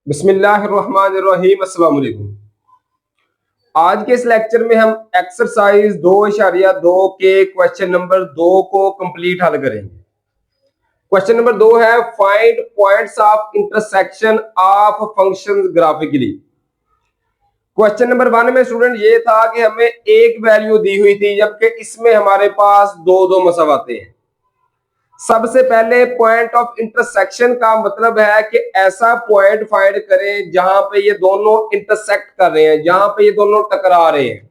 बिस्मिल्लाहिर्रहमानिर्रहीम। अस्सलाम वालेकुम। आज के इस लेक्चर में हम एक्सरसाइज 2.2 के क्वेश्चन नंबर 2 को कंप्लीट हल करेंगे। क्वेश्चन नंबर 2 है find points of intersection of functions graphically. Question number 1 में स्टूडेंट ये था कि हमें एक वैल्यू दी हुई थी, जबकि इसमें हमारे पास दो दो मसावाते हैं। सबसे पहले पॉइंट ऑफ इंटरसेक्शन का मतलब है कि ऐसा पॉइंट फाइंड करें जहां पे ये दोनों इंटरसेक्ट कर रहे हैं, जहां पे ये दोनों टकरा रहे हैं।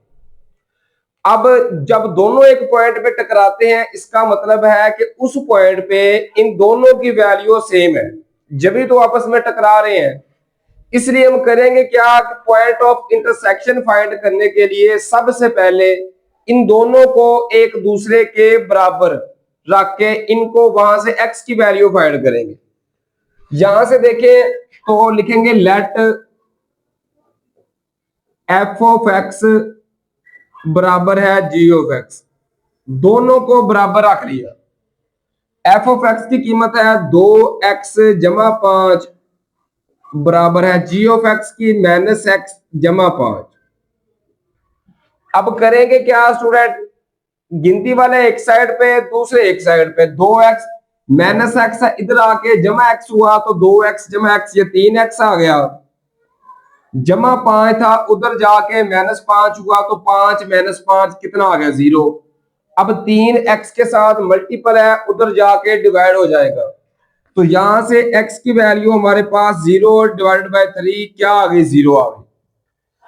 अब जब दोनों एक पॉइंट पे टकराते हैं, इसका मतलब है कि उस पॉइंट पे इन दोनों की वैल्यू सेम है, जब भी तो आपस में टकरा रहे हैं। इसलिए हम करेंगे क्या, पॉइंट ऑफ इंटरसेक्शन फाइंड करने के लिए सबसे पहले इन दोनों को एक दूसरे के बराबर रख के इनको वहां से x की वैल्यू फाइंड करेंगे। यहां से देखें तो लिखेंगे लेट f ऑफ x बराबर है g ऑफ x। दोनों को बराबर रख लिया। f ऑफ x की कीमत है 2x जमा 5 बराबर है g ऑफ x की -x जमा 5। अब करेंगे क्या स्टूडेंट, गिनती वाले एक साइड पे, दूसरे एक साइड पे 2x -x इधर आके जमा x हुआ तो 2x जमा x, ये 3x आ गया। जमा 5 था, उधर जाके -5 हुआ तो 5 -5 कितना आ गया 0। अब 3x के साथ मल्टीपल है, उधर जाके डिवाइड हो जाएगा। तो यहां से x की वैल्यू हमारे पास 0 डिवाइडेड बाय 3 क्या आ गई, 0 आ गई।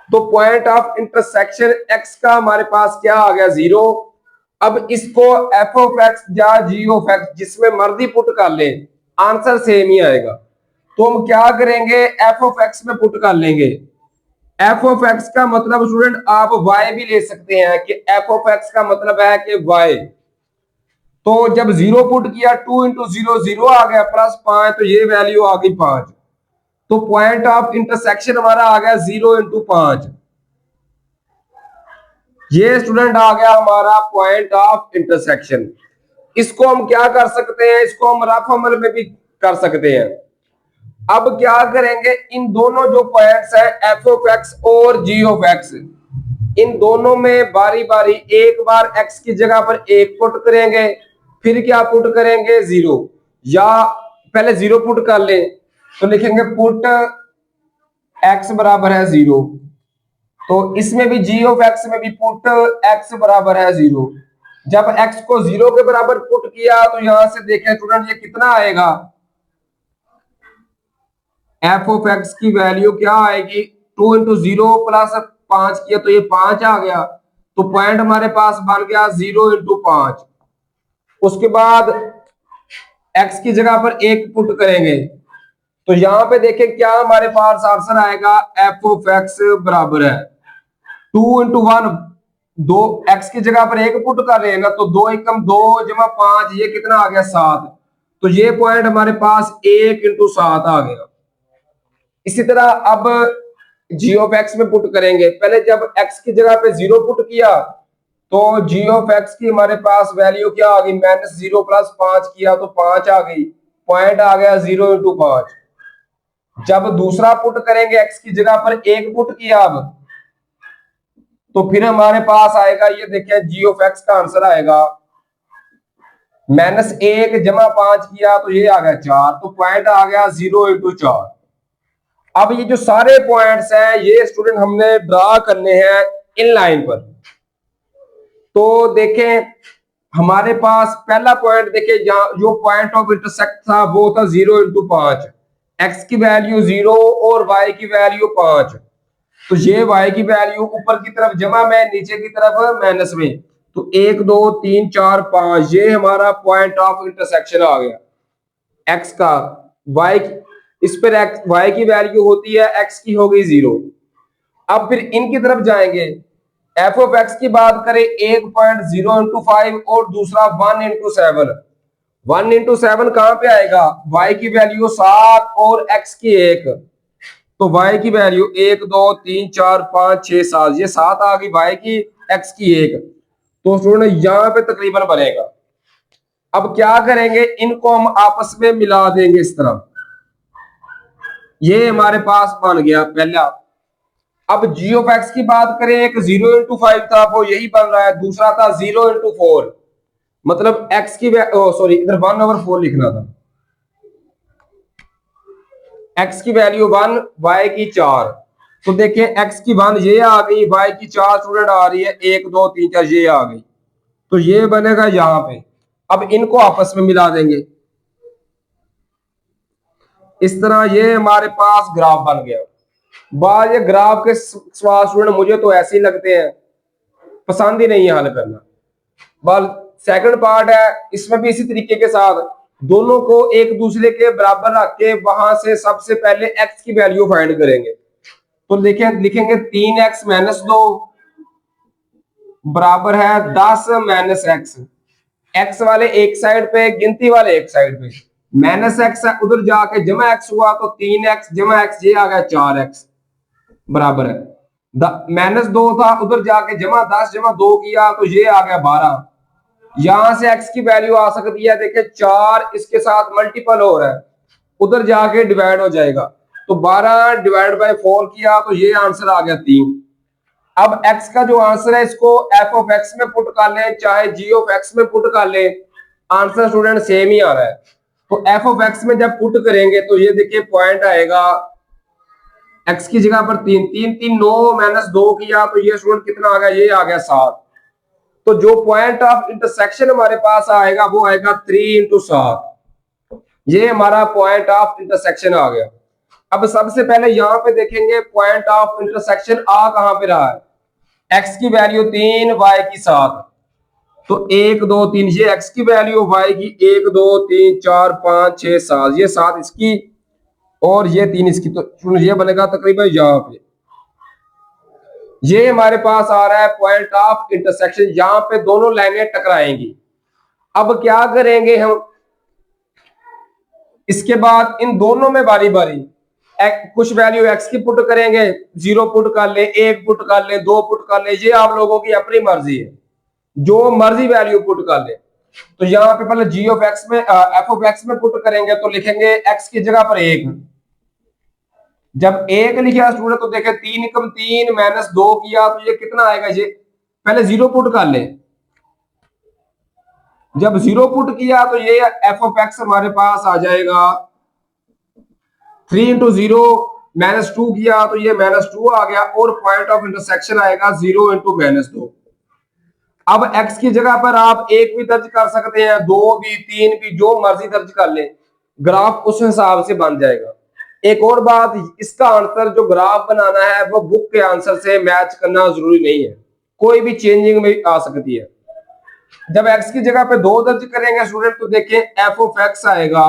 तो पॉइंट ऑफ इंटरसेक्शन x का हमारे पास क्या आ गया, 0। अब इसको f ऑफ x या g ऑफ x जिसमें मर्जी पुट कर ले, आंसर सेम ही आएगा। तो हम क्या करेंगे, f ऑफ x में पुट कर लेंगे। f ऑफ x का मतलब स्टूडेंट आप y भी ले सकते हैं कि f ऑफ x का मतलब है कि y। तो जब 0 पुट किया, 2 इंटू 0 0 आ गया, +5 तो ये वैल्यू आ गई 5। तो पॉइंट ऑफ इंटरसेक्शन हमारा आ गया 0 इंटू 5। ये स्टूडेंट आ गया हमारा पॉइंट ऑफ इंटरसेक्शन। इसको हम क्या कर सकते हैं, इसको हम रफ अमल में भी कर सकते हैं। अब क्या करेंगे, इन दोनों जो पॉइंट्स है f ऑफ x और g ऑफ x, इन दोनों में बारी बारी एक बार x की जगह पर 1 पुट करेंगे, फिर क्या पुट करेंगे 0, या पहले 0 पुट कर लें तो लिखेंगे पुट x बराबर है 0। तो इसमें भी g ऑफ x में भी पुट x बराबर है 0। जब x को 0 के बराबर पुट किया तो यहां से देखें स्टूडेंट ये कितना आएगा, f ऑफ x की वैल्यू क्या आएगी, 2 इंटू 0 प्लस 5 किया तो ये 5 आ गया। तो पॉइंट हमारे पास बन गया 0 इंटू 5। उसके बाद x की जगह पर 1 पुट करेंगे तो यहां पे देखें क्या हमारे पास आंसर आएगा, f ऑफ x बराबर है 2 इंटू 1, 2 x की जगह पर 1 पुट कर रहे हैं ना, तो 2 एकम 2 जमा 5, ये कितना आ गया 7। तो ये पॉइंट हमारे पास 1 इंटू 7 आ गया। इसी तरह अब g ऑफ x में पुट करेंगे। पहले जब x की जगह पे 0 पुट किया तो g ऑफ x की हमारे पास वैल्यू क्या आ गई, -0 प्लस 5 किया तो 5 आ गई। पॉइंट आ गया 0 इंटू 5। जब दूसरा पुट करेंगे x की जगह पर 1 पुट किया, अब तो फिर हमारे पास आएगा, ये देखिए g ऑफ x का आंसर आएगा -1 जमा 5 किया तो ये आ गया 4। तो पॉइंट आ गया 0 इंटू 4। अब ये जो सारे पॉइंट्स हैं ये स्टूडेंट हमने ड्रा करने हैं इन लाइन पर। तो देखें हमारे पास पहला पॉइंट देखें, जो पॉइंट ऑफ इंटरसेक्ट था वो था 0 इंटू 5, एक्स की वैल्यू 0 और y की वैल्यू 5। तो ये y की वैल्यू ऊपर की तरफ जमा में, नीचे की तरफ माइनस में, तो 1 2 3 4 5, ये हमारा पॉइंट ऑफ इंटरसेक्शन आ गया x का। y इस पर y की वैल्यू होती है, x की हो गई 0। अब फिर इनकी तरफ जाएंगे, f ऑफ x की बात करें, एक पॉइंट 0 इंटू 5 और दूसरा 1 इंटू 7। 1 इंटू 7 कहां पे आएगा, y की वैल्यू 7 और x की 1, तो y की वैल्यू 1 2 3 4 5 6 7, ये 7 आ गई y की, x की 1। तो स्टूडेंट यहां पे तकरीबन बनेगा। अब क्या करेंगे, इनको हम आपस में मिला देंगे इस तरह। ये हमारे पास बन गया पहला। अब जी ऑफ एक्स की बात करें, एक 0 into 5 था, वो यही बन रहा है। दूसरा था 0 into 4, मतलब एक्स की सॉरी, इधर 1/4 लिखना था। एक्स की वैल्यू 1, वाई की 4। तो देखिए एक्स की 1 ये आ गई, वाई की 4 स्टूडेंट आ रही है, 1 2 3 4 ये आ गई। तो ये बनेगा यहां पे। अब इनको आपस में मिला देंगे इस तरह, ये हमारे पास ग्राफ बन गया। बार ये ग्राफ के सवाल स्टूडेंट मुझे तो ऐसे ही लगते हैं, पसंद ही नहीं है हल करना। बाल सेकंड पार्ट है, इसमें भी इसी तरीके के साथ दोनों को एक दूसरे के बराबर रख के वहां से सबसे पहले एक्स की वैल्यू फाइंड करेंगे। तो लिखेंगे 3x-2 बराबर है 10 - x। एक्स वाले एक साइड पे, गिनती वाले एक साइड पे, -x है उधर जाके जमा x हुआ, तो 3x जमा x ये आ गया 4x बराबर है -2 था, उधर जाके जमा 10 जमा 2 किया तो ये आ गया 12। यहां से x की वैल्यू आ सकती है, देखिए 4 इसके साथ मल्टीपल हो रहा है, उधर जाके डिवाइड हो जाएगा। तो 12 डिवाइड बाय 4 किया तो ये आंसर आ गया 3। अब x का जो आंसर है इसको f ऑफ x में पुट कर लें, चाहे g ऑफ x में पुट कर लें, आंसर स्टूडेंट सेम ही आ रहा है। तो f ऑफ x में जब पुट करेंगे तो ये देखिए पॉइंट आएगा x की जगह पर 3, 3 3 9 - 2 किया तो ये स्टूडेंट कितना आ गया, ये आ गया 7। तो जो पॉइंट ऑफ इंटरसेक्शन हमारे पास आएगा वो आएगा 3 into 7। ये हमारा पॉइंट ऑफ इंटरसेक्शन आ गया। अब सबसे पहले यहां पे देखेंगे पॉइंट ऑफ इंटरसेक्शन आ कहां पे रहा है, x की वैल्यू 3, y की 7। तो 1 2 3 ये x की वैल्यू, y की 1 2 3 4 5 6 7, ये 7 इसकी और ये 3 इसकी। तो ये बनेगा तकरीबन यहां पे, ये हमारे पास आ रहा है पॉइंट ऑफ इंटरसेक्शन। यहां पे दोनों लाइनें टकराएंगी। अब क्या करेंगे हम, इसके बाद इन दोनों में बारी बारी कुछ वैल्यू x की पुट करेंगे, 0 पुट कर ले, 1 पुट कर ले, 2 पुट कर ले, ये आप लोगों की अपनी मर्जी है, जो मर्जी वैल्यू पुट कर ले। तो यहाँ पे पहले g ऑफ x में f ऑफ x में पुट करेंगे तो लिखेंगे x की जगह पर 1। जब 1 लिखा स्टूडेंट तो देखे 3 एकम 3 - 2 किया तो ये कितना आएगा, ये पहले 0 पुट कर ले। जब 0 पुट किया तो ये f ऑफ x हमारे पास आ जाएगा 3 into 0 - 2 किया तो ये -2 आ गया, और पॉइंट ऑफ इंटरसेक्शन आएगा 0 into -2। अब x की जगह पर आप 1 भी दर्ज कर सकते हैं, 2 भी, 3 भी, जो मर्जी दर्ज कर ले, ग्राफ उस हिसाब से बन जाएगा। एक और बात, इसका आंसर जो ग्राफ बनाना है वो बुक के आंसर से मैच करना जरूरी नहीं है, कोई भी चेंजिंग में आ सकती है। जब x की जगह पे 2 दर्ज करेंगे स्टूडेंट तो देखें f ऑफ x आएगा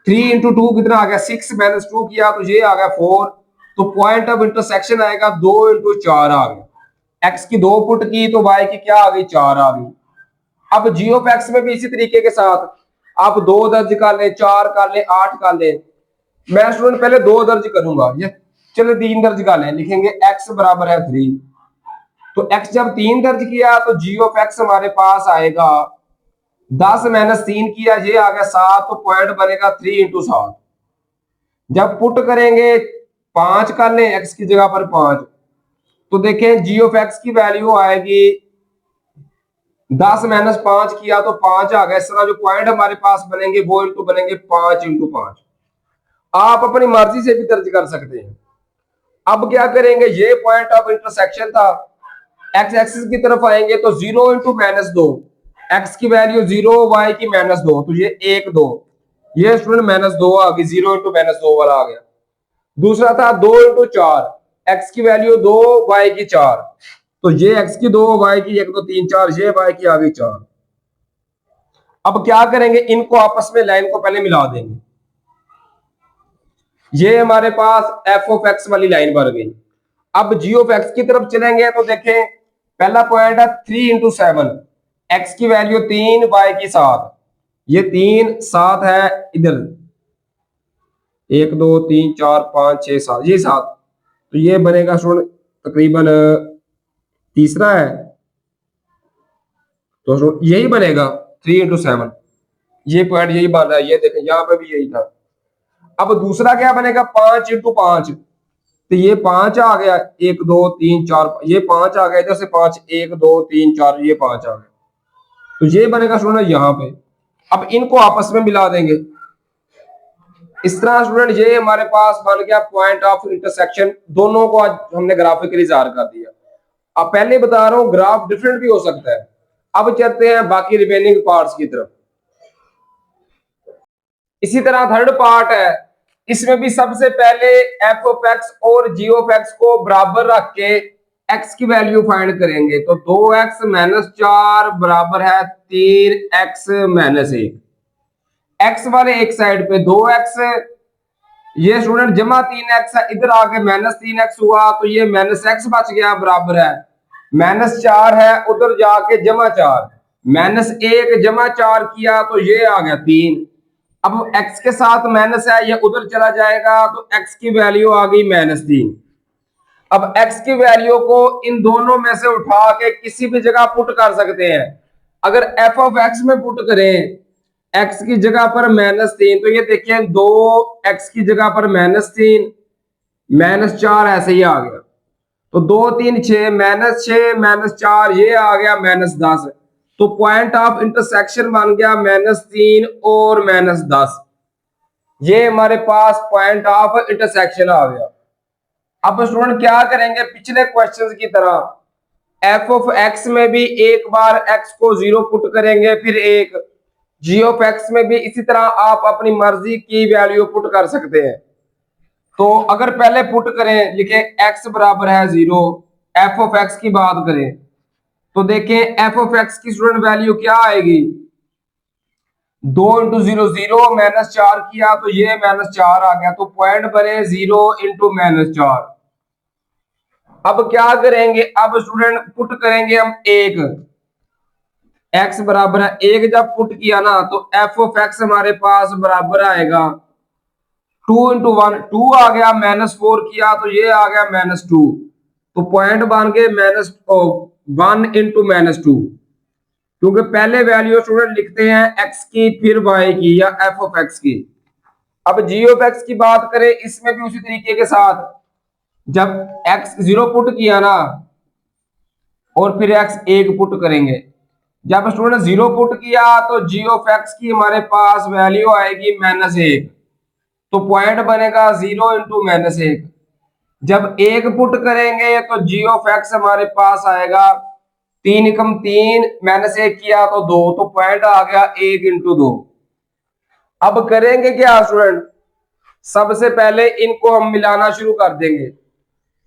3 into 2 कितना आ गया, 6 - 2 किया तो ये आ गया 4। तो पॉइंट ऑफ इंटरसेक्शन आएगा 2 into 4 आ गया। x की 2 पुट की तो y की क्या आ गई, 4 आ गई। अब g ऑफ x में भी इसी तरीके के साथ आप 2 दर्ज कर ले, 4 कर ले, 8 कर ले। मैं स्टूडेंट पहले 2 दर्ज करूंगा, ये चलो 3 दर्ज कर ले, लिखेंगे x बराबर है 3। तो x जब 3 दर्ज किया तो g ऑफ x हमारे पास आएगा 10 - 3 किया, ये आ गया 7। तो पॉइंट बनेगा 3 into 7। जब पुट करेंगे 5 कर ले, x की जगह पर 5, तो देखें g ऑफ x की वैल्यू आएगी 10 - 5 किया तो 5 आ गया। इस तरह जो पॉइंट हमारे पास बनेंगे वो इंटू बनेंगे 5 into 5। आप अपनी मर्जी से भी दर्ज कर सकते हैं। अब क्या करेंगे, ये पॉइंट ऑफ इंटरसेक्शन था, एक्स एक्सिस की तरफ आएंगे तो 0 into -2, एक्स की वैल्यू 0, वाई की -2, तो ये 1 2, ये स्टूडेंट -2 आ गई, 0 into -2 वाला आ गया। दूसरा था 2 into 4, एक्स की वैल्यू 2, वाई की 4, तो ये एक्स की 2, वाई की 1 2 3 4, ये वाई की आ गई 4। अब क्या करेंगे, इनको आपस में लाइन को पहले मिला देंगे, ये हमारे पास एफ ऑफ एक्स वाली लाइन बन गई। अब जी ऑफ एक्स की तरफ चलेंगे तो देखें पहला पॉइंट है 3 into 7, एक्स की वैल्यू 3, वाई की 7, ये 3 7 है इधर, 1 2 3 4 5 6 7, ये 7। तो ये बनेगा स्टूडेंट तकरीबन तीसरा है, तो यही बनेगा 3 into 7। ये पॉइंट यही बन रहा है, ये देखें यहां पे भी यही था। अब दूसरा क्या बनेगा, 5 इंटू 5, तो ये 5 आ गया, 1 2 3 4, ये 5 आ गया, इधर से 5, 1 2 3 4, ये 5 आ गया, तो ये बनेगा स्टूडेंट यहाँ पे। अब इनको आपस में मिला देंगे इस तरह स्टूडेंट, ये हमारे पास बन गया पॉइंट ऑफ इंटरसेक्शन। दोनों को आज हमने ग्राफिकली ज़ाहिर कर दिया। अब पहले बता रहा हूं ग्राफ डिफरेंट भी हो सकता है। अब चलते हैं बाकी रिमेनिंग पार्ट्स की तरफ। इसी तरह थर्ड पार्ट है, इसमें भी सबसे पहले एफ ऑफ एक्स और जी ऑफ एक्स को बराबर रख के एक्स की वैल्यू फाइंड करेंगे। तो 2x माइनस 4 बराबर है 3x माइनस 1। एक्स वाले एक साइड पे 2x, ये स्टूडेंट जमा 3x है, इधर आके माइनस 3x हुआ, तो ये माइनस x बच गया, बराबर है माइनस 4 है, उधर जाके जमा 4, माइनस 1 जमा 4 किया तो ये आ गया 3। अब x के साथ माइनस है, ये उधर चला जाएगा, तो x की वैल्यू आ गई -3। अब x की वैल्यू को इन दोनों में से उठा के किसी भी जगह पुट कर सकते हैं। अगर f ऑफ x में पुट करें x की जगह पर -3, तो ये देखिए 2x की जगह पर -3, -4 ऐसे ही आ गया, तो 2 3 6, -6 -4, ये आ गया -10। तो पॉइंट ऑफ इंटरसेक्शन बन गया -3 और -10। ये हमारे पास पॉइंट ऑफ इंटरसेक्शन आ गया। अब स्टूडेंट क्या करेंगे, पिछले क्वेश्चंस की तरह एफ ऑफ एक्स में भी एक बार एक्स को 0 पुट करेंगे, फिर एक जी ऑफ एक्स में भी इसी तरह आप अपनी मर्जी की वैल्यू पुट कर सकते हैं। तो अगर पहले पुट करें, लिखे x बराबर है 0, एफ ऑफ एक्स की बात करें तो देखें एफ ऑफ एक्स की स्टूडेंट वैल्यू क्या आएगी, 2 इंटू 0 0, -4 किया तो ये -4 आ गया, तो पॉइंट बने 0 इंटू -4। अब क्या करेंगे, अब स्टूडेंट पुट करेंगे हम एक, x बराबर है 1, जब पुट किया ना तो एफ ऑफ एक्स हमारे पास बराबर आएगा 2 इंटू 1, 2 आ गया, -4 किया तो ये आ गया -2, तो पॉइंट बन गए -1 इंटू -2, क्योंकि पहले वैल्यू स्टूडेंट लिखते हैं x की फिर y की या f ऑफ x की। अब g ऑफ x की बात करें, इसमें भी उसी तरीके के साथ जब x 0 पुट किया ना और फिर x 1 पुट करेंगे, जब स्टूडेंट 0 पुट किया तो g ऑफ x की हमारे पास वैल्यू आएगी -1, तो पॉइंट बनेगा 0 इंटू -1। जब 1 पुट करेंगे तो g ऑफ x हमारे पास आएगा 3 एकम 3, -1 किया तो 2, तो पॉइंट आ गया 1 इंटू 2। अब करेंगे क्या स्टूडेंट, सबसे पहले इनको हम मिलाना शुरू कर देंगे।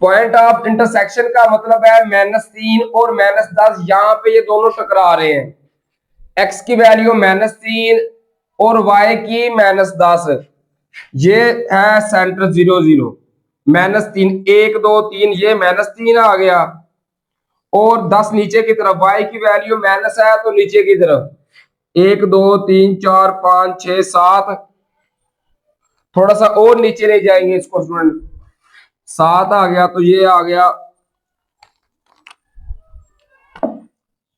पॉइंट ऑफ इंटरसेक्शन का मतलब है -3 और -10, यहां पे ये दोनों टकरा रहे हैं, x की वैल्यू -3 और y की -10, ये है सेंटर 0 0, -3 1 2 3, ये -3 आ गया, और 10 नीचे की तरफ, y की वैल्यू माइनस है तो नीचे की तरफ 1 2 3 4 5 6 7, थोड़ा सा और नीचे ले जाएंगे इसको स्टूडेंट, 7 आ गया, तो ये आ गया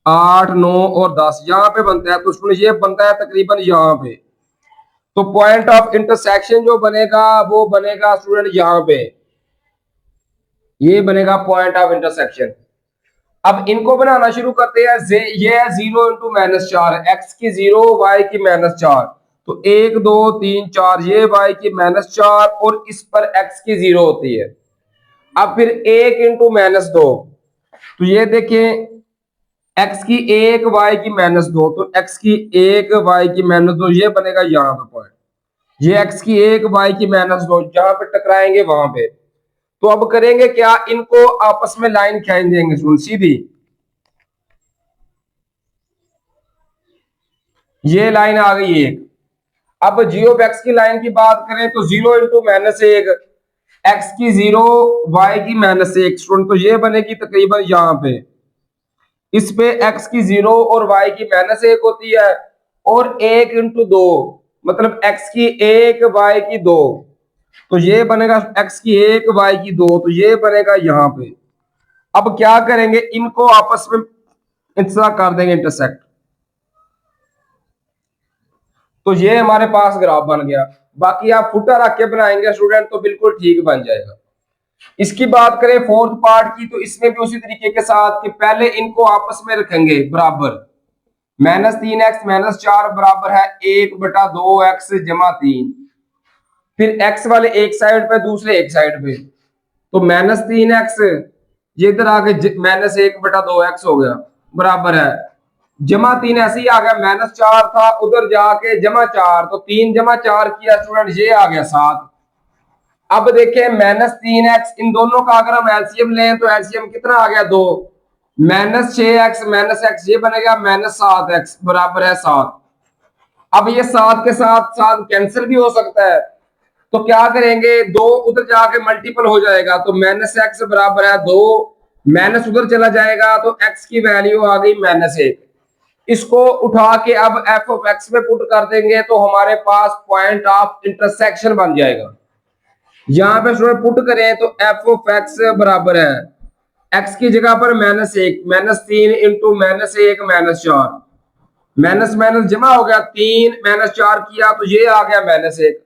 8 9 और 10, यहां पे बनता है, तो स्टूडेंट ये बनता है तकरीबन यहां पे। तो पॉइंट ऑफ इंटरसेक्शन जो बनेगा वो बनेगा स्टूडेंट यहां पे, ये बनेगा पॉइंट ऑफ इंटरसेक्शन। अब इनको बनाना शुरू करते हैं, ये है 0 इंटू -4, एक्स की 0 वाई की -4, तो 1 2 3 4, ये वाई की -4 और इस पर एक्स की 0 होती है। अब फिर 1 इंटू -2, तो ये देखें एक्स की 1 वाई की -2, तो एक्स की 1 वाई की -2, ये बनेगा यहाँ पे पॉइंट, ये एक्स की 1 वाई की -2 जहां पे टकराएंगे वहां पे। तो अब करेंगे क्या, इनको आपस में लाइन खींच देंगे सीधी, ये लाइन आ गई एक। अब जी ऑफ एक्स की लाइन की बात करें तो 0 इंटू -1, एक्स की 0 वाई की -1 स्टूडेंट, तो ये बनेगी तकरीबन यहाँ पे, इस पे एक्स की 0 और वाई की -1 होती है, और 1 इंटू 2 मतलब एक्स की 1 वाई की 2, तो ये बनेगा एक्स की 1 वाई की 2, तो ये बनेगा यहाँ पे। अब क्या करेंगे, इनको आपस में इंतजार कर देंगे इंटरसेक्ट, तो ये हमारे पास ग्राफ बन गया। बाकी आप फुटा रख के बनाएंगे स्टूडेंट तो बिल्कुल ठीक बन जाएगा। इसकी बात करें फोर्थ पार्ट की, तो इसमें भी उसी तरीके के साथ कि पहले इनको आपस में रखेंगे बराबर, -3x -4 बराबर है 1/2x जमा 3। फिर x वाले एक साइड पे दूसरे एक साइड पे, तो -3x ये इधर आके -1/2x हो गया बराबर है जमा 3, ऐसे ही आ गया -4 था उधर जाके जमा 4, तो 3 जमा 4 किया स्टूडेंट ये आ गया 7। अब देखें -3x इन दोनों का अगर हम एलसीएम लें तो एलसीएम कितना आ गया 2, -6x -x ये बनेगा -7x बराबर है 7। अब ये 7 के साथ 7 कैंसिल भी हो सकता है, तो क्या करेंगे 2 उधर जाके मल्टीपल हो जाएगा, तो -x बराबर है 2, माइनस उधर चला जाएगा तो x की वैल्यू आ गई -1। इसको उठा के अब f ऑफ x में पुट कर देंगे तो हमारे पास पॉइंट ऑफ इंटरसेक्शन बन जाएगा। यहां पे स्टूडेंट पुट करें तो f ऑफ x बराबर है x की जगह पर -1, -3 इंटू -1 -4, माइनस माइनस जमा हो गया 3 -4 किया तो ये आ गया -1,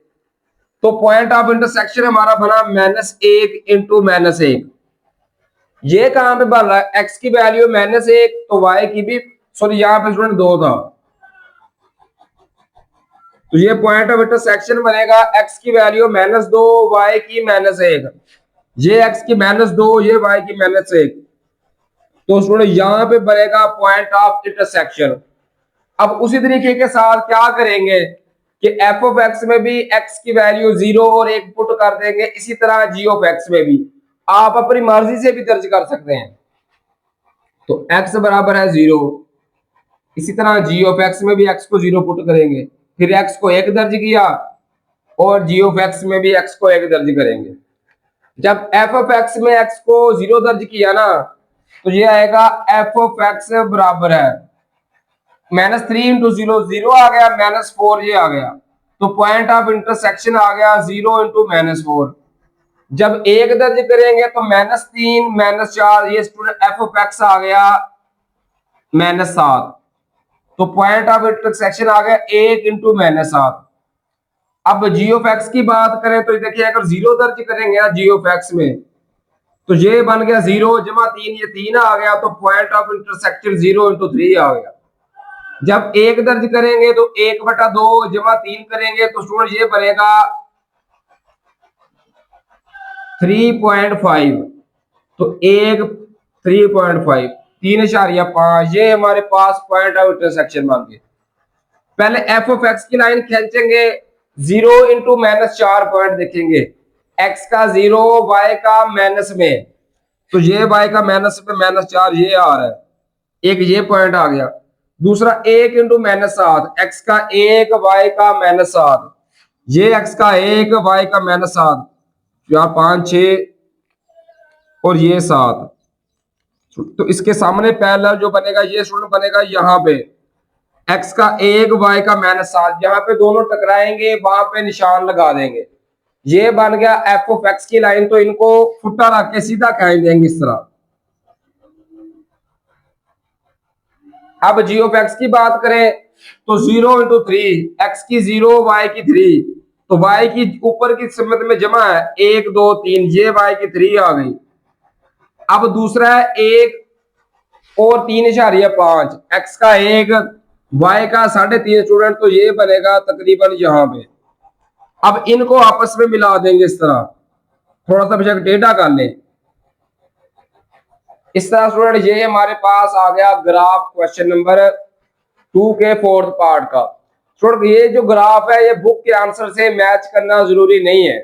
तो पॉइंट ऑफ इंटरसेक्शन हमारा बना -1 इंटू -1। ये कहां पे बन रहा है, x की वैल्यू -1 तो y की भी, सॉरी यहां पे स्टूडेंट 2 था, तो ये पॉइंट ऑफ इंटरसेक्शन बनेगा x की वैल्यू -2 y की -1, ये x की -2 ये y की -1, तो स्टूडेंट यहां पे बनेगा पॉइंट ऑफ इंटरसेक्शन। अब उसी तरीके के साथ क्या करेंगे कि f ऑफ x में भी x की वैल्यू 0 और 1 पुट कर देंगे, इसी तरह g ऑफ x में भी आप अपनी मर्जी से भी दर्ज कर सकते हैं, तो x बराबर है 0, इसी तरह g ऑफ x में भी x को 0 पुट करेंगे, फिर x को 1 दर्ज किया और g ऑफ x में भी x को 1 दर्ज करेंगे। जब f ऑफ x में x को 0 दर्ज किया ना तो ये आएगा f ऑफ x बराबर है -3 इंटू 0 0 आ गया, -4 ये आ गया, तो पॉइंट ऑफ इंटरसेक्शन आ गया 0 इंटू -4। जब 1 दर्ज करेंगे तो -3 -4 ये स्टूडेंट f ऑफ x आ गया -7, तो पॉइंट ऑफ इंटरसेक्शन आ गया 1 इंटू -7। अब g ऑफ x की बात करें तो देखिए अगर 0 दर्ज करेंगे ना g ऑफ x में तो ये बन गया 0 जमा 3, ये 3 आ गया, तो पॉइंट ऑफ इंटरसेक्शन 0 इंटू 3 आ गया। जब 1 दर्ज करेंगे तो 1/2 जमा 3 करेंगे तो स्टूडेंट ये बनेगा 3.5, तो 1 3.5 3.5 ये हमारे पास पॉइंट ऑफ इंटरसेक्शन बन गए। पहले f ऑफ x की लाइन खींचेंगे 0 इंटू -4 पॉइंट देखेंगे, x का 0 y का माइनस में, तो ये y का माइनस में -4 ये आ रहा है, एक ये पॉइंट आ गया। दूसरा 1 इंटू -7, x का 1 y का -7, ये x का 1 y का -7, यहाँ 5 6 और ये 7, तो इसके सामने पैरेलल जो बनेगा ये स्टूडेंट बनेगा यहाँ पे x का 1 y का -7, जहां पे दोनों टकराएंगे वहां पे निशान लगा देंगे, ये बन गया f ऑफ x की लाइन। तो इनको फुटा रख के सीधा खींच देंगे इस तरह। अब g ऑफ x की बात करें तो 0 इंटू 3, x की 0 y की 3, तो y की ऊपर की सम्मत में जमा है 1 2 3, ये y की 3 आ गई। अब दूसरा है 1 और 3.5, x का 1 y का 3.5 स्टूडेंट, तो ये बनेगा तकरीबन यहां पे। अब इनको आपस में मिला देंगे इस तरह, थोड़ा सा बेशक टेढ़ा कर लें इस तरह स्टूडेंट, ये हमारे पास आ गया ग्राफ क्वेश्चन नंबर 2 के फोर्थ पार्ट का। स्टूडेंट ये जो ग्राफ है ये बुक के आंसर से मैच करना जरूरी नहीं है।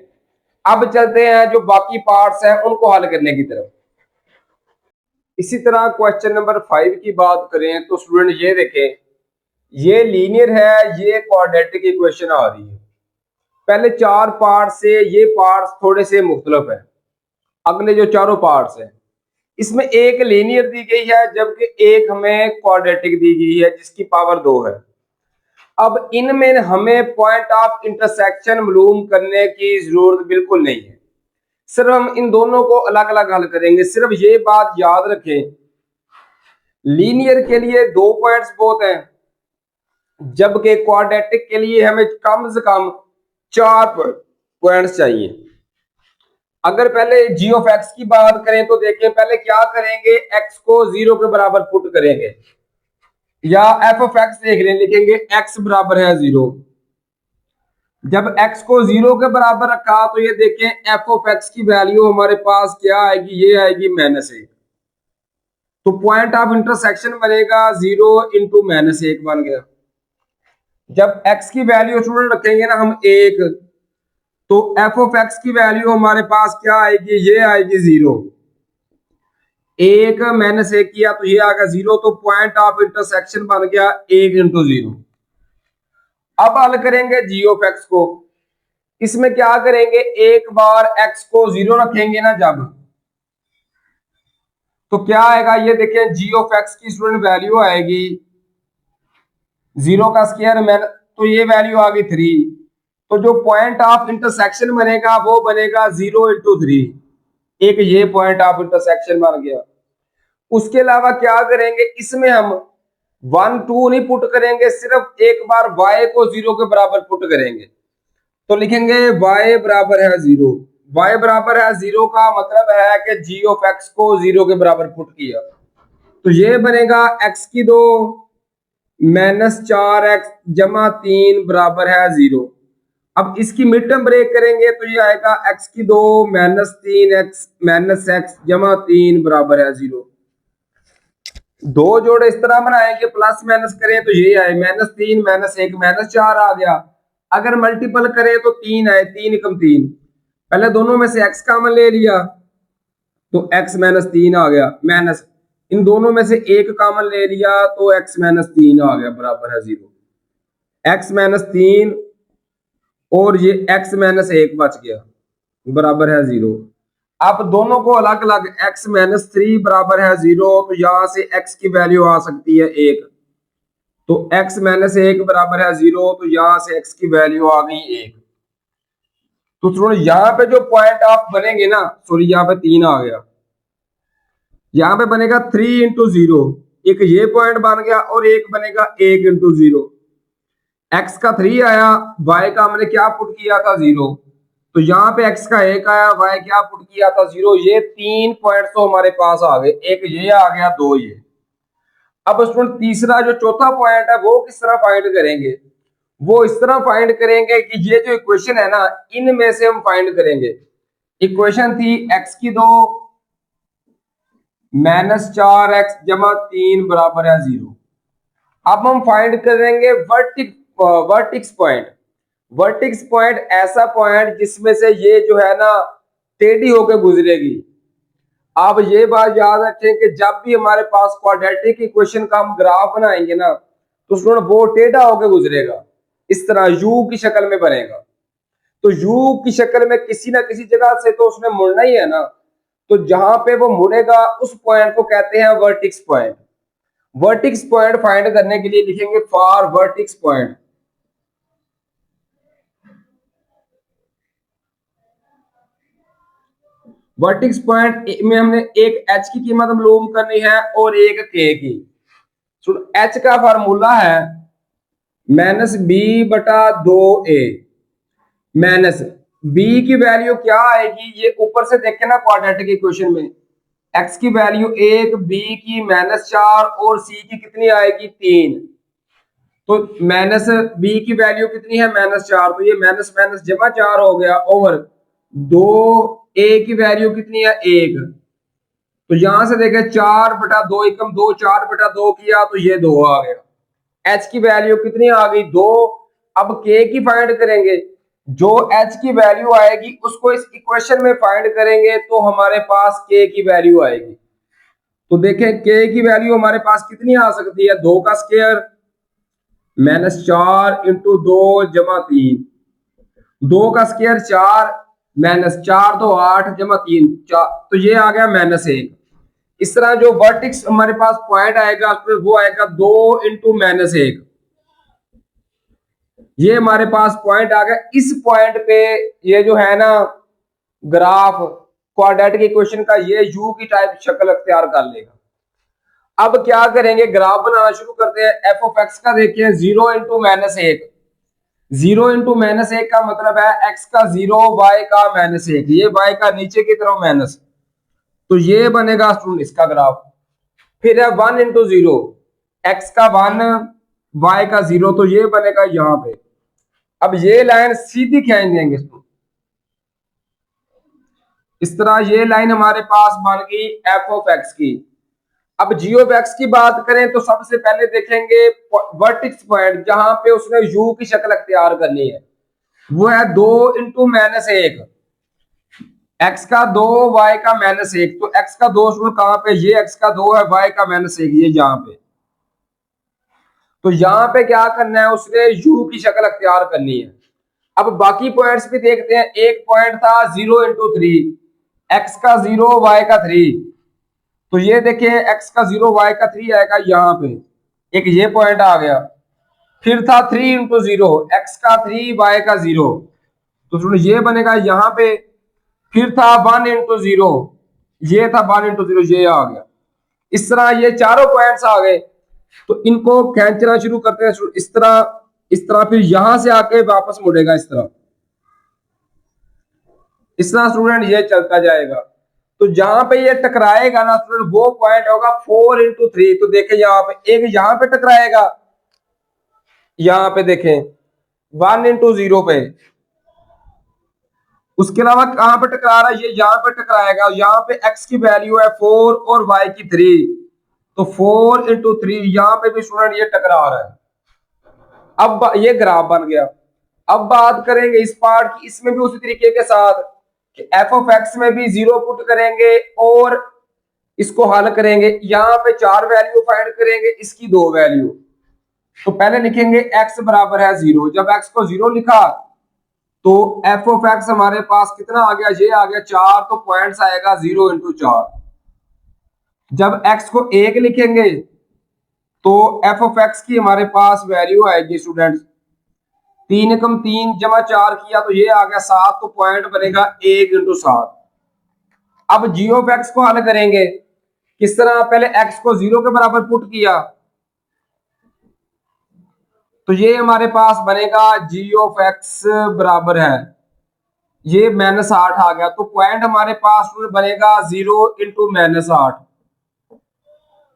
अब चलते हैं जो बाकी पार्ट्स हैं उनको हल करने की तरफ। इसी तरह क्वेश्चन नंबर 5 की बात करें तो स्टूडेंट ये देखें, ये लीनियर है, ये क्वाड्रेटिक इक्वेशन आ रही है। पहले 4 पार्ट से ये पार्ट्स थोड़े से मुख्तलिफ है, अगले जो चारों पार्ट्स हैं इसमें एक लीनियर दी गई है जबकि एक हमें क्वाड्रेटिक दी गई है जिसकी पावर 2 है। अब इनमें हमें पॉइंट ऑफ इंटरसेक्शन मालूम करने की जरूरत बिल्कुल नहीं है, सिर्फ हम इन दोनों को अलग अलग हल करेंगे। सिर्फ ये बात याद रखें, लीनियर के लिए 2 पॉइंट्स बहुत हैं, जबकि क्वाड्रेटिक के लिए हमें कम से कम 4 पॉइंट्स चाहिए। अगर पहले जी ऑफ एक्स की बात करें तो देखें पहले क्या करेंगे, एक्स को 0 के बराबर पुट करेंगे, या एफ ऑफ एक्स देख लें, लिखेंगे एक्स बराबर है 0। जब एक्स को 0 के बराबर रखा तो ये देखें एफ ऑफ एक्स की वैल्यू हमारे पास क्या आएगी, ये आएगी -1। तो पॉइंट ऑफ इंटरसेक्शन बनेगा 0 इंटू -1 बन गया। जब एक्स की वैल्यू स्टूडेंट रखेंगे ना हम 1, तो एफ ऑफ एक्स की वैल्यू हमारे पास क्या आएगी, ये आएगी 0। 1 -1 किया तो ये आ गया 0, तो पॉइंट ऑफ इंटरसेक्शन बन गया 1 इंटू 0। अब हल करेंगे जी ऑफ एक्स को। इसमें क्या करेंगे, एक बार एक्स को 0 रखेंगे ना जब, तो क्या आएगा, ये देखें जी ऑफ एक्स की स्टूडेंट वैल्यू आएगी 0 का स्क्वायर में, तो ये वैल्यू आ गई 3। तो जो पॉइंट ऑफ इंटरसेक्शन बनेगा वो बनेगा 0 इंटू 3। एक ये पॉइंट ऑफ इंटरसेक्शन बन गया। उसके अलावा क्या करेंगे, इसमें हम 1 2 नहीं पुट करेंगे, सिर्फ एक बार y को 0 के बराबर पुट करेंगे। तो लिखेंगे y बराबर है 0। y बराबर है 0 का मतलब है कि g ऑफ x को 0 के बराबर पुट किया, तो ये बनेगा x की 2 -4x जमा 3 बराबर है 0। अब इसकी मिड टर्म ब्रेक करेंगे तो ये आएगा x की 2 -3x -x जमा 3 बराबर है 0। दो जोड़े इस तरह बनाएंगे, प्लस माइनस करें तो ये आए -3 -1 -4 आ गया। अगर मल्टीपल करें तो 3 आए, 3 एकम 3। पहले दोनों में से x कॉमन ले लिया तो x -3 आ गया, माइनस इन दोनों में से एक कॉमन ले लिया तो x -3 आ गया बराबर है 0। x -3 और ये x -1 बच गया बराबर है 0। अब दोनों को अलग अलग x -3 बराबर है 0, तो यहां से x की वैल्यू आ सकती है 1। तो x -1 बराबर है 0, तो यहां से x की वैल्यू आ गई 1। तो स्टूडेंट यहाँ पे जो पॉइंट आप बनेंगे ना, सॉरी यहाँ पे 3 आ गया, यहाँ पे बनेगा 3 इंटू 0। एक ये पॉइंट बन गया और एक बनेगा 1 इंटू 0। एक्स का 3 आया, y का हमने क्या पुट किया था 0, तो यहाँ पे x का 1 आया, y क्या पुट किया था 0। ये 3 पॉइंट्स तो हमारे पास आ गए, एक ये आ गया, 2 ये। अब स्टूडेंट तीसरा जो चौथा पॉइंट है वो किस तरह फाइंड करेंगे, वो इस तरह फाइंड करेंगे कि ये जो इक्वेशन है ना, इनमें से हम फाइंड करेंगे। इक्वेशन थी x की 2 -4x जमा 3 बराबर है 0। अब हम फाइंड करेंगे वर्टिक्स पॉइंट। वर्टिक्स पॉइंट ऐसा पॉइंट जिसमें से ये जो है ना टेढ़ी होकर गुजरेगी। आप ये बात याद रखें कि जब भी हमारे पास क्वाड्रेटिक इक्वेशन का हम ग्राफ बनाएंगे ना, तो स्टूडेंट वो टेढ़ा होकर गुजरेगा, इस तरह यू की शक्ल में बनेगा। तो यू की शक्ल में किसी ना किसी जगह से तो उसने मुड़ना ही है ना, तो जहां पे वो मुड़ेगा उस पॉइंट को कहते हैं vertices point. Vertices point find करने के लिए लिखेंगे for vertices point. Vertices point में हमने एक h की कीमत मालूम करनी है और एक k की। h का फार्मूला है -b/2a। माइनस b की वैल्यू क्या आएगी, ये ऊपर से देखें ना क्वाड्रेटिक इक्वेशन में, x की वैल्यू 1, b की -4 और c की कितनी आएगी 3। तो -b की वैल्यू कितनी है -4, तो ये माइनस माइनस जमा 4 हो गया, ओवर 2 a की वैल्यू कितनी है 1। तो यहां से देखें 4/2 एकम 2, 4/2 किया तो ये 2 आ गया। h की वैल्यू कितनी आ गई 2। अब k की फाइंड करेंगे, जो h की वैल्यू आएगी उसको इस इक्वेशन में फाइंड करेंगे तो हमारे पास k की वैल्यू आएगी। तो देखें k की वैल्यू हमारे पास कितनी आ सकती है, 2 का स्क्वायर -4 इंटू 2 जमा 3, 2 का स्क्वायर 4 -4 तो 8 जमा 3 4, तो ये आ गया -1। इस तरह जो वर्टिक्स हमारे पास पॉइंट आएगा वो आएगा 2 इंटू -1। ये हमारे पास पॉइंट आ गया। इस पॉइंट पे ये जो है ना ग्राफ क्वाड्रेटिक इक्वेशन का, ये यू की टाइप शक्ल अख्तियार कर लेगा। अब क्या करेंगे, ग्राफ बनाना शुरू करते हैं। एफ ऑफ एक्स का देखिए 0 इंटू -1, जीरो इंटू माइनस एक का मतलब है एक्स का जीरो, वाई का माइनस एक, ये वाई का नीचे की तरफ माइनस, तो ये बनेगा स्टूडेंट इसका ग्राफ। फिर है वन इंटू जीरो, एक्स का वन, वाई का जीरो, तो ये बनेगा यहां पे। अब ये लाइन सीधी खींच देंगे इसको, इस तरह ये लाइन हमारे पास बन गई एफ ऑफ एक्स की। अब जी ऑफ एक्स की बात करें तो सबसे पहले देखेंगे वर्टिक्स पॉइंट, जहां पे उसने यू की शक्ल अख्तियार करनी है, वो है दो इंटू माइनस एक, एक्स का दो, वाई का माइनस एक, तो एक्स का दो स्टूडेंट कहां पे, ये एक्स का दो है, वाई का माइनस एक, ये यहां पे। तो यहां पे क्या करना है, उसने यू की शक्ल अख्तियार करनी है। अब बाकी पॉइंट्स भी देखते हैं। एक पॉइंट था जीरो इंटू थ्री, एक्स का जीरो, वाई का थ्री, तो ये देखिए एक्स का जीरो, वाई का थ्री आएगा यहाँ पे, एक ये पॉइंट आ गया। फिर था थ्री इंटू जीरो, एक्स का थ्री, वाई का जीरो, तो सुनो ये बनेगा यहाँ पे। फिर था वन इंटू जीरो, ये था वन इंटू जीरो, ये आ गया। इस तरह ये चारों पॉइंट्स आ गए, तो इनको खींचना शुरू करते हैं इस तरह, इस तरह, फिर यहां से आके वापस मुड़ेगा इस तरह, इस तरह स्टूडेंट ये चलता जाएगा। तो जहां पे ये टकराएगा ना स्टूडेंट, वो पॉइंट होगा फोर इंटू थ्री। तो देखें यहाँ पे एक यहाँ पे टकराएगा, यहाँ पे देखें वन इंटू जीरो पे, उसके अलावा कहां पे टकरा रहा है, ये यहाँ पे टकराएगा। यहाँ पे एक्स की वैल्यू है फोर और वाई की थ्री, तो फोर इंटू थ्री, यहाँ पे भी स्टूडेंट ये टकरा रहा है। अब ये ग्राफ बन गया। अब बात करेंगे इस पार्ट की, इसमें भी उसी तरीके के साथ कि एफ ऑफ एक्स में भी जीरो पुट करेंगे और इसको हल करेंगे। यहां पे चार वैल्यू फाइंड करेंगे, इसकी दो वैल्यू। तो पहले लिखेंगे x बराबर है जीरो, जब x को जीरो लिखा तो एफ ऑफ एक्स हमारे पास कितना आ गया, ये आ गया चार, तो पॉइंट्स आएगा जीरो इंटू चार। जब x को एक लिखेंगे तो एफ ऑफ एक्स की हमारे पास वैल्यू आएगी स्टूडेंट्स, तीन एकम तीन जमा चार किया तो ये आ गया सात, तो पॉइंट बनेगा एक इंटू सात। अब जी ऑफ एक्स को हल करेंगे किस तरह, पहले एक्स को जीरो के बराबर पुट किया, तो ये हमारे पास बनेगा जी ऑफ एक्स बराबर है, ये माइनस आठ आ गया, तो पॉइंट हमारे पास बनेगा जीरो इंटू माइनस आठ।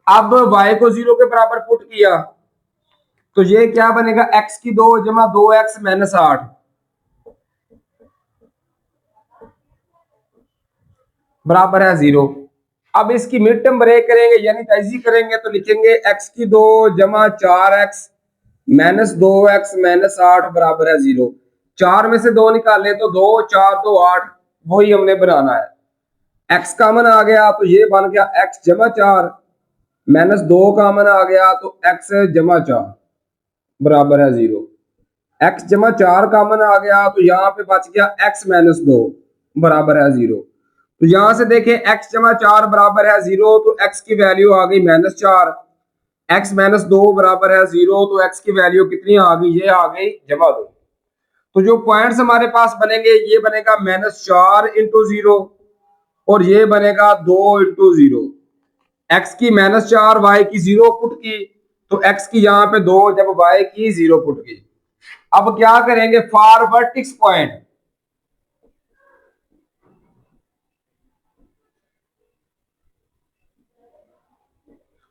अब y को जीरो के बराबर पुट किया तो ये क्या बनेगा, x की दो जमा दो एक्स माइनस आठ, बराबर है जीरो। अब इसकी मिड टर्म ब्रेक करेंगे यानी ताजी करेंगे, तो लिखेंगे x की दो जमा चार एक्स माइनस दो एक्स माइनस आठ बराबर है जीरो। चार में से दो निकाले तो दो, चार दो आठ, वही हमने बनाना है। x कॉमन आ गया तो ये बन गया x जमा चार, माइनस दो कॉमन आ गया तो x जमा चार बराबर है जीरो। x जमा चार कॉमन आ गया तो यहाँ पे बच गया x माइनस दो बराबर है जीरो। तो यहां से देखें x जमा चार बराबर है जीरो, तो x की वैल्यू आ गई माइनस चार, x माइनस दो बराबर है जीरो, तो x की वैल्यू कितनी आ गई, ये आ गई जमा दो। तो जो पॉइंट्स हमारे पास बनेंगे, ये बनेगा माइनस चार इंटू जीरो और ये बनेगा दो इंटू जीरो। एक्स की माइनस चार, वाई की जीरो पुट की, तो एक्स की यहाँ पे दो, जब वाई की जीरो पुट की। अब क्या करेंगे, for vertices point,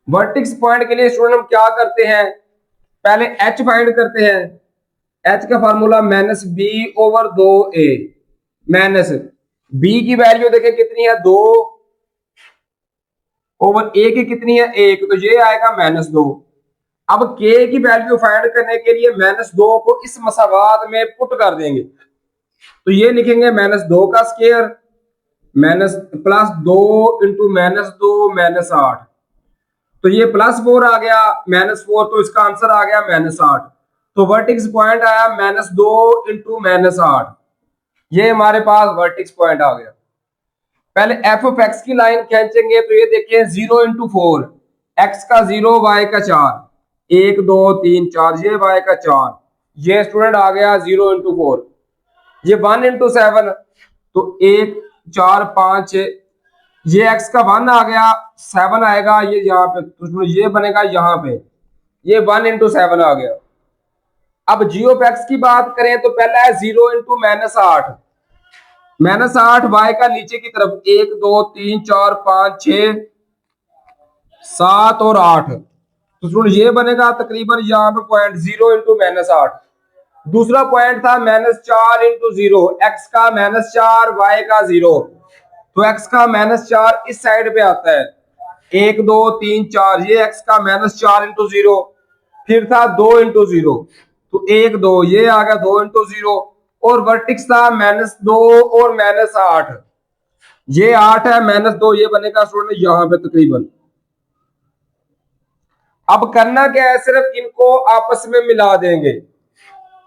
vertices point के लिए स्टूडेंट हम क्या करते हैं, पहले एच फाइंड करते हैं। एच का फार्मूला माइनस बी ओवर दो ए, माइनस बी की वैल्यू देखें कितनी है, दो, ओवर ए की कितनी है, एक, तो ये आएगा माइनस दो। अब के की वैल्यू फाइंड करने के लिए माइनस दो को इस मसावात में पुट कर देंगे, तो ये लिखेंगे माइनस दो का स्केयर माइनस प्लस दो इंटू माइनस दो माइनस आठ, तो ये प्लस फोर आ गया माइनस फोर, तो इसका आंसर आ गया माइनस आठ। तो वर्टिक्स पॉइंट आया माइनस दो इंटू माइनस आठ, ये हमारे पास वर्टिक्स पॉइंट आ गया। पहले एफ ऑफ एक्स की लाइन खींचेंगे तो ये देखिए जीरो इंटू फोर, एक्स का जीरो, वाई का चार, एक दो तीन चार, ये वाई का चार, ये स्टूडेंट आ गया जीरो इंटू फोर। ये वन इंटू सेवन, तो एक चार पांच छह, ये एक्स का वन आ गया, सेवन आएगा ये यहाँ पे, तो ये बनेगा यहाँ पे, ये वन इंटू सेवन आ गया। अब जी ऑफ एक्स की बात करें तो पहला है 0 इंटू -8, -8 वाई का नीचे की तरफ 1 2 3 4 5 6 7 और 8, तो सुन ये बनेगा तकरीबन यहाँ पे पॉइंट 0 इंटू -8। दूसरा पॉइंट था -4 इंटू 0, एक्स का -4 वाई का 0, तो एक्स का -4 इस साइड पे आता है, 1 2 3 4, ये एक्स का -4 इंटू 0। फिर था 2 इंटू 0, तो 1 2, ये आ गया 2 इंटू 0। और वर्टिक्स था -2 और -8, ये 8 है -2, ये बनेगा स्टूडेंट यहाँ पे तकरीबन। अब करना क्या है, सिर्फ इनको आपस में मिला देंगे।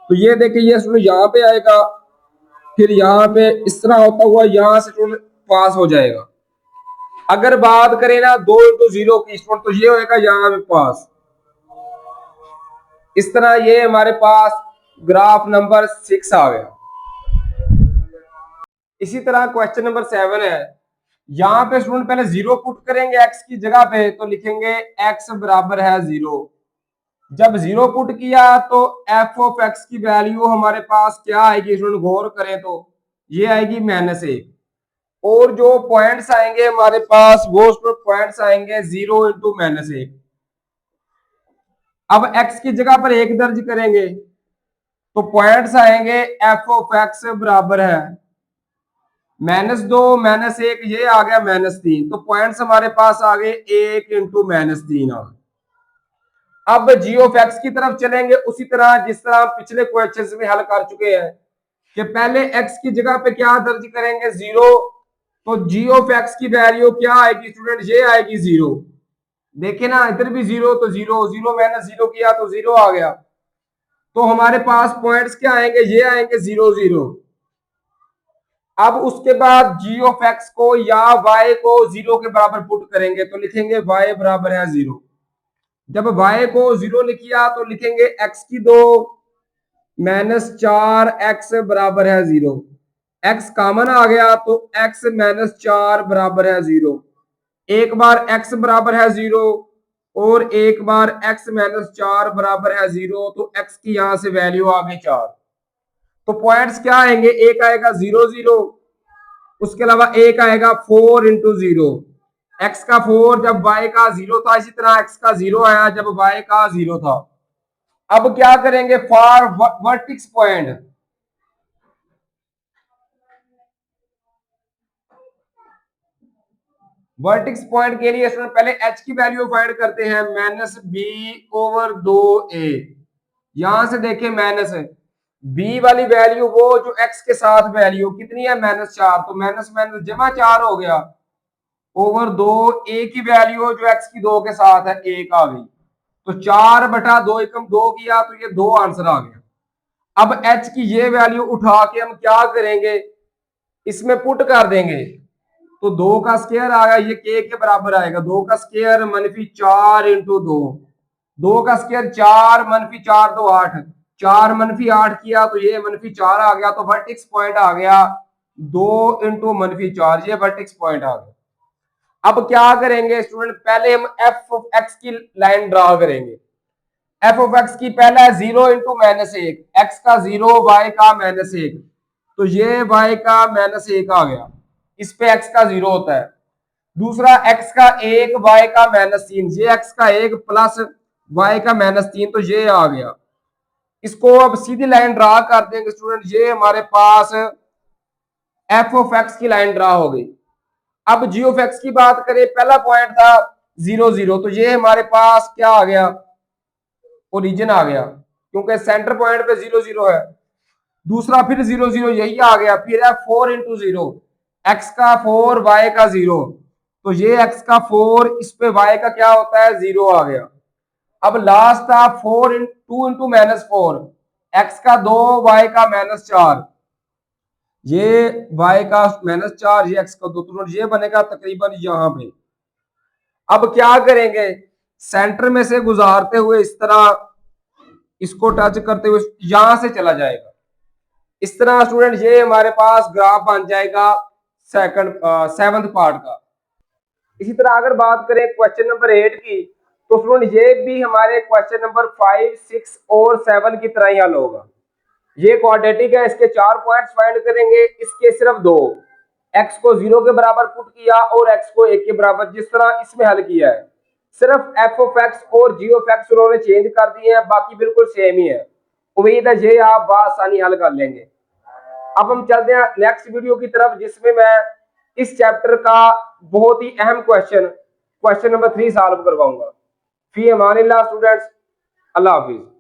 तो ये देखिए ये स्टूडेंट यहाँ पे आएगा, फिर यहाँ पे इस तरह होता हुआ यहाँ से स्टूडेंट पास हो जाएगा। अगर बात करें ना 2 इंटू 0 की स्टूडेंट, तो ये होएगा यहाँ पे पास। इस तरह ये हमारे पास ग्राफ नंबर 6 आ गया। इसी तरह क्वेश्चन नंबर 7 है, यहाँ पे स्टूडेंट पहले 0 पुट करेंगे एक्स की जगह पे, तो लिखेंगे एक्स बराबर है 0। जब 0 पुट किया तो एफ ऑफ एक्स की वैल्यू हमारे पास क्या आएगी स्टूडेंट, गौर करें तो ये आएगी -1। और जो पॉइंट्स आएंगे हमारे पास वो पॉइंट्स आएंगे 0 इंटू -1। अब x की जगह पर 1 दर्ज करेंगे तो पॉइंट्स आएंगे एफ ऑफ एक्स बराबर है -2 -1, ये आ गया -3, तो पॉइंट्स हमारे पास आ गए 1 इंटू -3 आ गए। अब जी ऑफ एक्स की तरफ चलेंगे उसी तरह जिस तरह पिछले क्वेश्चंस में हल कर चुके हैं कि पहले एक्स की जगह पे क्या दर्ज करेंगे 0, तो जी ऑफ एक्स की वैल्यू क्या आएगी स्टूडेंट, ये आएगी 0। देखे ना इधर भी 0, तो 0 0 -0 किया तो 0 आ गया। तो हमारे पास पॉइंट्स क्या आएंगे, ये आएंगे 0 0। अब उसके बाद जी ऑफ एक्स को या y को 0 के बराबर पुट करेंगे तो लिखेंगे y बराबर है 0। जब y को 0 लिखिया तो लिखेंगे x की 2 -4 x बराबर है 0। x कॉमन आ गया तो x -4 बराबर है 0। एक बार x बराबर है 0 और एक बार x -4 बराबर है 0, तो x की यहां से वैल्यू आ गई 4। तो पॉइंट्स क्या आएंगे, एक आएगा 0 0, उसके अलावा एक आएगा 4 इंटू 0, एक्स का 4 जब y का 0 था, इसी तरह x का 0 आया जब y का 0 था। अब क्या करेंगे, for vertices point, vertices point के लिए पहले h की वैल्यू फाइंड करते हैं, -b/2a। यहां से देखें माइनस b वाली वैल्यू वो जो x के साथ वैल्यू कितनी है -4, तो माइनस माइनस जमा 4 हो गया ओवर 2, a की वैल्यू जो x की 2 के साथ है 1 आ गई, तो 4/2 एकम 2 किया तो ये 2 आंसर आ गया। अब h की ये वैल्यू उठा के हम क्या करेंगे, इसमें पुट कर देंगे, तो 2 का स्क्वायर आ गया, ये k के बराबर आएगा, 2 का स्क्वायर -4 इंटू 2, 2 का स्क्वायर 4 -4 तो 8, 4 -8 किया तो ये -4 आ गया, तो वर्टिक्स पॉइंट आ गया 2 इंटू -4, ये वर्टिक्स पॉइंट आ गया। अब क्या करेंगे स्टूडेंट, पहले हम एफ ऑफ एक्स की लाइन ड्रा करेंगे। एफ ऑफ एक्स की पहला है 0 इंटू -1, एक्स का 0 वाई का -1, तो ये वाई का -1 आ गया, इस पे एक्स का 0 होता है। दूसरा एक्स का 1 वाई का -3, ये एक्स का 1 प्लस वाई का -3, तो ये आ गया। इसको अब सीधी लाइन ड्रा कर देंगे स्टूडेंट, ये हमारे पास एफ ऑफ एक्स की लाइन ड्रा हो गई। अब जी ऑफ एक्स की बात करें, पहला पॉइंट था 0 0, तो ये हमारे पास क्या आ गया, ओरिजिन आ गया, क्योंकि सेंटर पॉइंट पे 0 0 है। दूसरा फिर 0 0 यही आ गया, फिर है 4 इंटू 0, एक्स का 4 वाई का 0, तो ये एक्स का 4 इस पे वाई का क्या होता है 0 आ गया। अब लास्ट था 4 2 इंटू -4, एक्स का 2 वाई का -4, ये y का -4, ये x का 2, तो ये बनेगा तकरीबन यहां पे। अब क्या करेंगे, सेंटर में से गुजारते हुए इस तरह इसको टच करते हुए यहां से चला जाएगा, इस तरह स्टूडेंट ये हमारे पास ग्राफ बन जाएगा सेकंड 7th पार्ट का। इसी तरह अगर बात करें क्वेश्चन नंबर 8 की, तो स्टूडेंट ये भी हमारे क्वेश्चन नंबर 5, 6 और 7 की तरह ही हल होगा। ये क्वाड्रेटिक है, इसके 4 पॉइंट्स फाइंड करेंगे, इसके सिर्फ 2, x को 0 के बराबर पुट किया और x को 1 के बराबर, जिस तरह इसमें हल किया है। सिर्फ f ऑफ x और g ऑफ x उन्होंने चेंज कर दिए हैं, बाकी बिल्कुल सेम ही है। उम्मीद है ये आप आसानी हल कर लेंगे। अब हम चलते हैं नेक्स्ट वीडियो की तरफ, जिसमें मैं इस चैप्टर का बहुत ही अहम क्वेश्चन नंबर 3 सॉल्व करवाऊंगा। फी अमानिल्लाह स्टूडेंट्स, अल्लाह हाफिज।